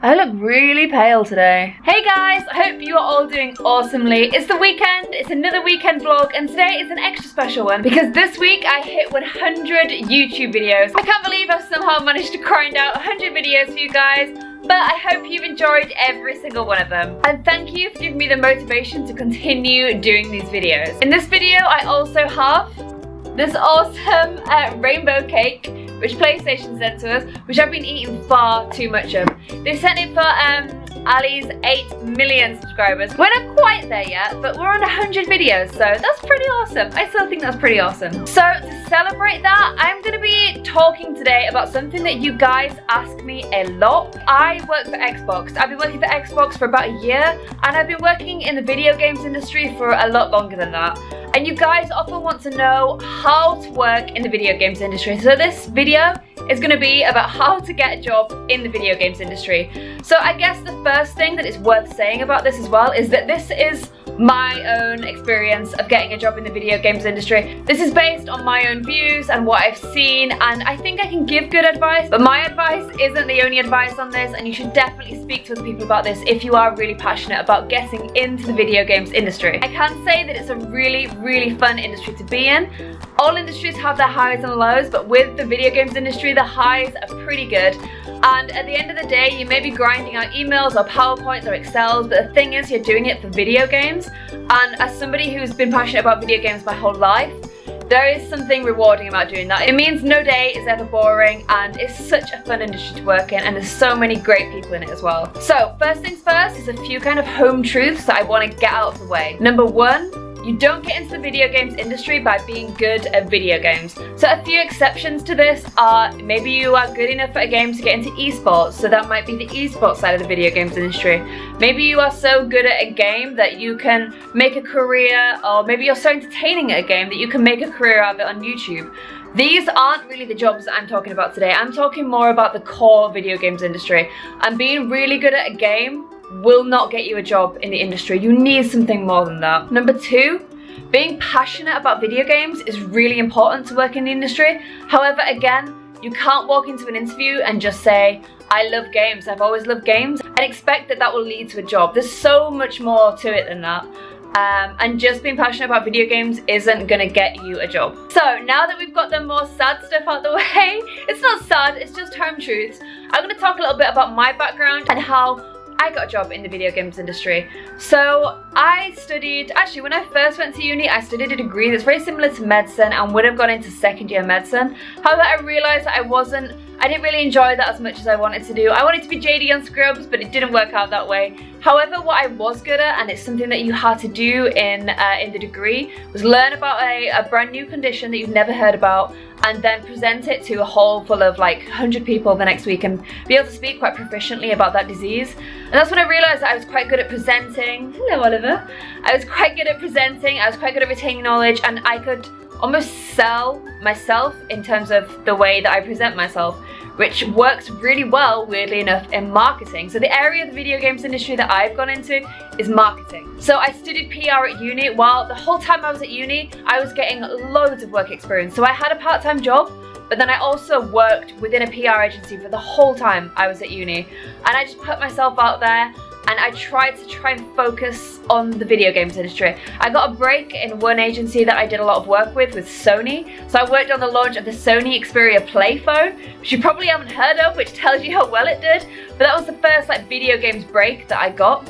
I look really pale today. Hey guys, I hope you are all doing awesomely. It's the weekend, it's another weekend vlog, and today is an extra special one because this week I hit 100 YouTube videos. I can't believe I've somehow managed to grind out 100 videos for you guys, but I hope you've enjoyed every single one of them. And thank you for giving me the motivation to continue doing these videos. In this video, I also have this awesome rainbow cake, which PlayStation sent to us, which I've been eating far too much of. They sent it for Ali's 8 million subscribers. We're not quite there yet, but we're on 100 videos, so that's pretty awesome. I still think that's pretty awesome. So to celebrate that, I'm gonna be talking today about something that you guys ask me a lot. I work for Xbox. I've been working for Xbox for about a year, and I've been working in the video games industry for a lot longer than that. And you guys often want to know how to work in the video games industry. So this video is going to be about how to get a job in the video games industry. So I guess the first thing that is worth saying about this as well is that this is my own experience of getting a job in the video games industry. This is based on my own views and what I've seen, and I think I can give good advice, but my advice isn't the only advice on this, and you should definitely speak to other people about this if you are really passionate about getting into the video games industry. I can say that it's a really fun industry to be in. All industries have their highs and lows, but with the video games industry, the highs are pretty good. And at the end of the day, you may be grinding out emails or PowerPoints or Excels, but the thing is, you're doing it for video games. And as somebody who's been passionate about video games my whole life, there is something rewarding about doing that. It means no day is ever boring, and it's such a fun industry to work in, and there's so many great people in it as well. So first things first is a few kind of home truths that I want to get out of the way. Number one, you don't get into the video games industry by being good at video games. So a few exceptions to this are maybe you are good enough at a game to get into esports, so that might be the esports side of the video games industry. Maybe you are so good at a game that you can make a career, or maybe you're so entertaining at a game that you can make a career out of it on YouTube. These aren't really the jobs that I'm talking about today. I'm talking more about the core video games industry. And being really good at a game will not get you a job in the industry. You need something more than that. Number two, being passionate about video games is really important to work in the industry. However, again, you can't walk into an interview and just say, I love games, I've always loved games, and expect that that will lead to a job. There's so much more to it than that. And just being passionate about video games isn't gonna get you a job. So now that we've got the more sad stuff out the way, it's not sad, it's just home truths. I'm gonna talk a little bit about my background and how I got a job in the video games industry. So I studied, actually when I first went to uni, I studied a degree that's very similar to medicine and would have gone into second year medicine. However, I realised that I didn't really enjoy that as much as I wanted to do. I wanted to be JD on Scrubs, but it didn't work out that way. However, what I was good at, and it's something that you had to do in the degree, was learn about a brand new condition that you've never heard about, and then present it to a hall full of like 100 people the next week and be able to speak quite proficiently about that disease. And that's when I realised that I was quite good at presenting. Hello, Oliver. I was quite good at presenting, I was quite good at retaining knowledge, and I could almost sell myself in terms of the way that I present myself, which works really well, weirdly enough, in marketing. So the area of the video games industry that I've gone into is marketing. So I studied PR at uni. While the whole time I was at uni, I was getting loads of work experience. So I had a part-time job, but then I also worked within a PR agency for the whole time I was at uni. And I just put myself out there, and I tried to focus on the video games industry. I got a break in one agency that I did a lot of work with Sony. So I worked on the launch of the Sony Xperia Play phone, which you probably haven't heard of, which tells you how well it did. But that was the first like video games break that I got.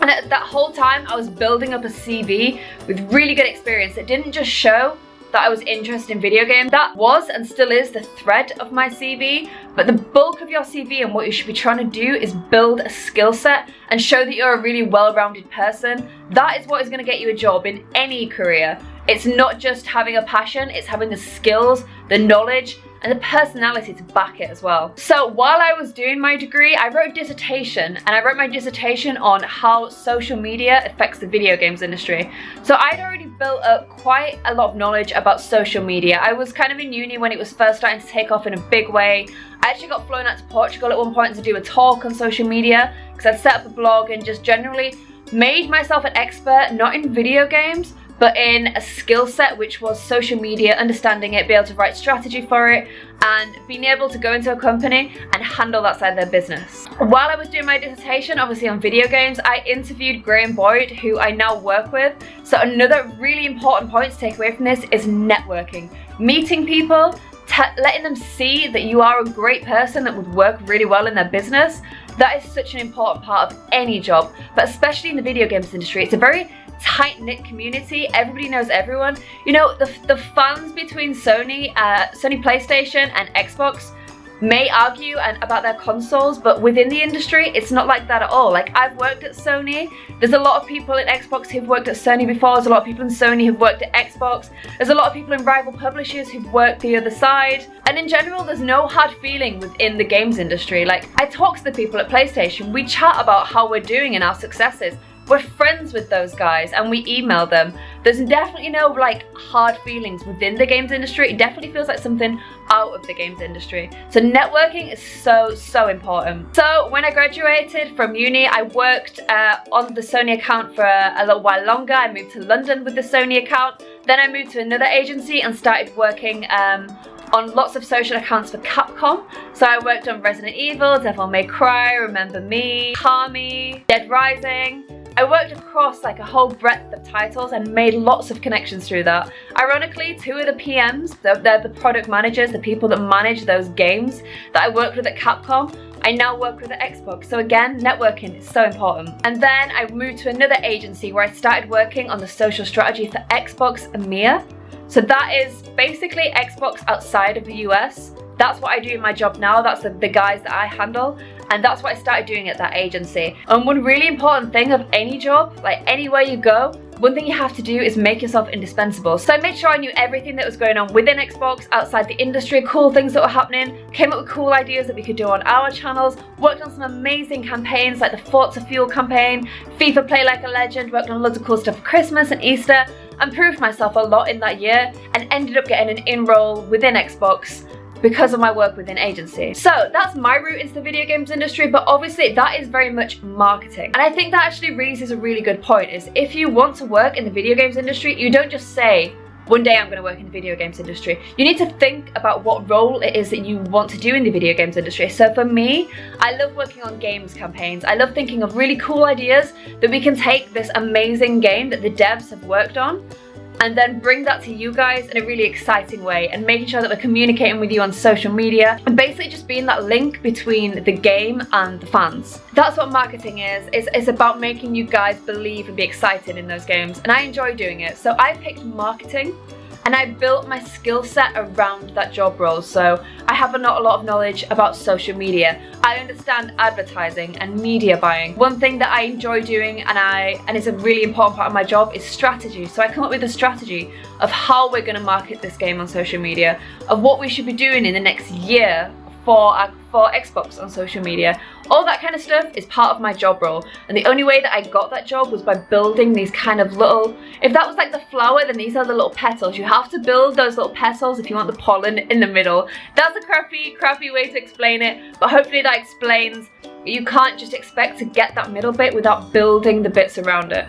And at that whole time, I was building up a CV with really good experience that didn't just show that I was interested in video games. That was and still is the thread of my CV, but the bulk of your CV and what you should be trying to do is build a skill set and show that you're a really well-rounded person. That is what is going to get you a job in any career. It's not just having a passion, it's having the skills, the knowledge, and the personality to back it as well. So while I was doing my degree, I wrote a dissertation, and I wrote my dissertation on how social media affects the video games industry. So I'd already built up quite a lot of knowledge about social media. I was kind of in uni when it was first starting to take off in a big way. I actually got flown out to Portugal at one point to do a talk on social media because I'd set up a blog and just generally made myself an expert, not in video games, but in a skill set which was social media, understanding it, be able to write strategy for it, and being able to go into a company and handle that side of their business. While I was doing my dissertation, obviously on video games, I interviewed Graham Boyd, who I now work with. So another really important point to take away from this is networking. Meeting people, letting them see that you are a great person that would work really well in their business. That is such an important part of any job, but especially in the video games industry. It's a very tight-knit community. Everybody knows everyone. You know, the fans between Sony PlayStation and Xbox may argue about their consoles, but within the industry, it's not like that at all. Like, I've worked at Sony. There's a lot of people in Xbox who've worked at Sony before. There's a lot of people in Sony who've worked at Xbox. There's a lot of people in rival publishers who've worked the other side. And in general, there's no hard feeling within the games industry. Like, I talk to the people at PlayStation. We chat about how we're doing and our successes. We're friends with those guys and we email them. There's definitely no like hard feelings within the games industry. It definitely feels like something out of the games industry. So networking is so important. So when I graduated from uni, I worked on the Sony account for a little while longer. I moved to London with the Sony account. Then I moved to another agency and started working on lots of social accounts for Capcom. So I worked on Resident Evil, Devil May Cry, Remember Me, Kami, Dead Rising. I worked across like a whole breadth of titles and made lots of connections through that. Ironically, two of the PMs, they're the product managers, the people that manage those games that I worked with at Capcom, I now work with at Xbox. So again, networking is so important. And then I moved to another agency where I started working on the social strategy for Xbox EMEA. So that is basically Xbox outside of the US. That's what I do in my job now. That's the guys that I handle. And that's what I started doing at that agency. And one really important thing of any job, like anywhere you go, one thing you have to do is make yourself indispensable. So I made sure I knew everything that was going on within Xbox, outside the industry, cool things that were happening, came up with cool ideas that we could do on our channels, worked on some amazing campaigns like the Forza Fuel campaign, FIFA Play Like a Legend, worked on loads of cool stuff for Christmas and Easter, and proved myself a lot in that year and ended up getting an in-role within Xbox because of my work within agency. So that's my route into the video games industry, but obviously that is very much marketing. And I think that actually raises a really good point, is if you want to work in the video games industry, you don't just say, one day I'm going to work in the video games industry. You need to think about what role it is that you want to do in the video games industry. So for me, I love working on games campaigns. I love thinking of really cool ideas that we can take this amazing game that the devs have worked on and then bring that to you guys in a really exciting way, and making sure that we're communicating with you on social media and basically just being that link between the game and the fans. That's what marketing is. It's about making you guys believe and be excited in those games, and I enjoy doing it. So I picked marketing and I built my skill set around that job role. So I have not a lot of knowledge about social media. I understand advertising and media buying. One thing that I enjoy doing and it's a really important part of my job is strategy. So I come up with a strategy of how we're going to market this game on social media, of what we should be doing in the next year for Xbox on social media. All that kind of stuff is part of my job role, and the only way that I got that job was by building these kind of little, if that was like the flower, then these are the little petals. You have to build those little petals if you want the pollen in the middle. That's a crappy way to explain it, but hopefully that explains you can't just expect to get that middle bit without building the bits around it.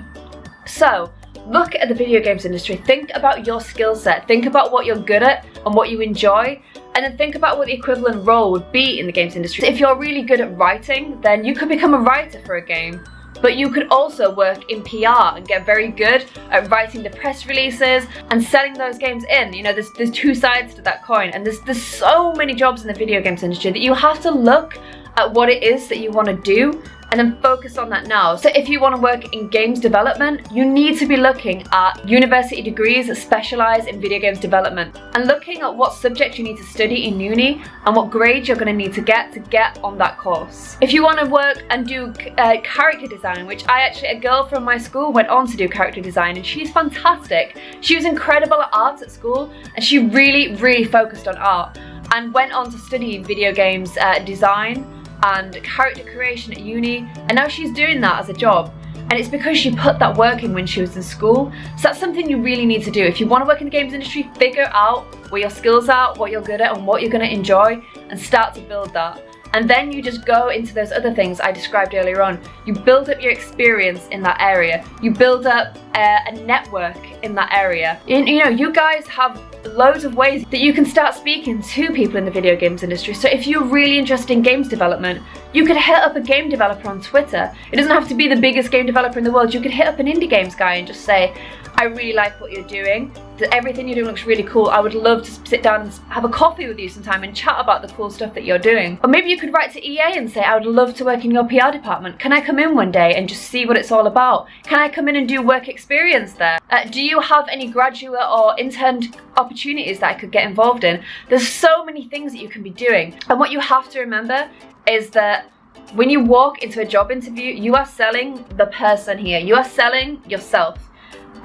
So look at the video games industry, think about your skill set, think about what you're good at and what you enjoy, and then think about what the equivalent role would be in the games industry. If you're really good at writing, then you could become a writer for a game, but you could also work in PR and get very good at writing the press releases and selling those games in. You know, there's two sides to that coin, and there's so many jobs in the video games industry that you have to look at what it is that you want to do and then focus on that now. So if you want to work in games development, you need to be looking at university degrees that specialize in video games development and looking at what subject you need to study in uni and what grades you're going to need to get on that course. If you want to work and do character design, which a girl from my school went on to do character design, and she's fantastic. She was incredible at art at school, and she really focused on art and went on to study video games design and character creation at uni, and now she's doing that as a job, and it's because she put that work in when she was in school. So that's something you really need to do. If you want to work in the games industry, figure out where your skills are, what you're good at and what you're going to enjoy, and start to build that. and then you just go into those other things I described earlier on. You build up your experience in that area. You build up a network in that area. You know, you guys have loads of ways that you can start speaking to people in the video games industry. So if you're really interested in games development, you could hit up a game developer on Twitter. It doesn't have to be the biggest game developer in the world. You could hit up an indie games guy and just say, I really like what you're doing. Everything you're doing looks really cool. I would love to sit down and have a coffee with you sometime and chat about the cool stuff that you're doing. Or maybe you could write to EA and say, I would love to work in your PR department. Can I come in one day and just see what it's all about? Can I come in and do work experience there? Do you have any graduate or intern opportunities that I could get involved in? There's so many things that you can be doing. And what you have to remember is that when you walk into a job interview, you are selling the person here. You are selling yourself.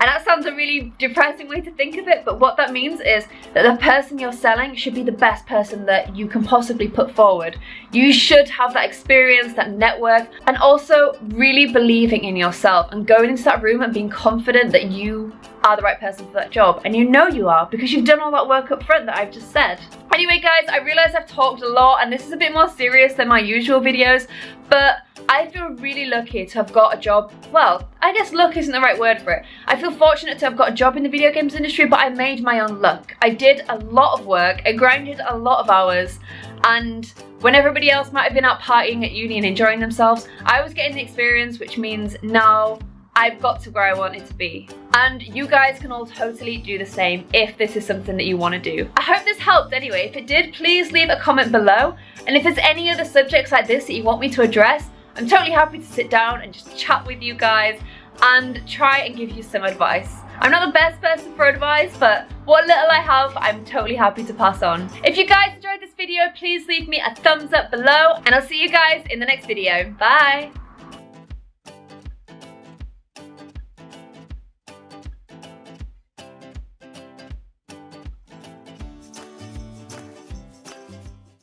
And that sounds a really depressing way to think of it, but what that means is that the person you're selling should be the best person that you can possibly put forward. You should have that experience, that network, and also really believing in yourself and going into that room and being confident that you are the right person for that job. And you know you are because you've done all that work up front that I've just said. Anyway guys, I realize I've talked a lot and this is a bit more serious than my usual videos, but I feel really lucky to have got a job. Well, I guess luck isn't the right word for it. I feel fortunate to have got a job in the video games industry, but I made my own luck. I did a lot of work, I grinded a lot of hours, and when everybody else might have been out partying at uni and enjoying themselves, I was getting the experience, which means now I've got to where I wanted to be. And you guys can all totally do the same if this is something that you want to do. I hope this helped anyway. If it did, please leave a comment below. And if there's any other subjects like this that you want me to address, I'm totally happy to sit down and just chat with you guys and try and give you some advice. I'm not the best person for advice, but what little I have, I'm totally happy to pass on. If you guys enjoyed this video, please leave me a thumbs up below, and I'll see you guys in the next video. Bye!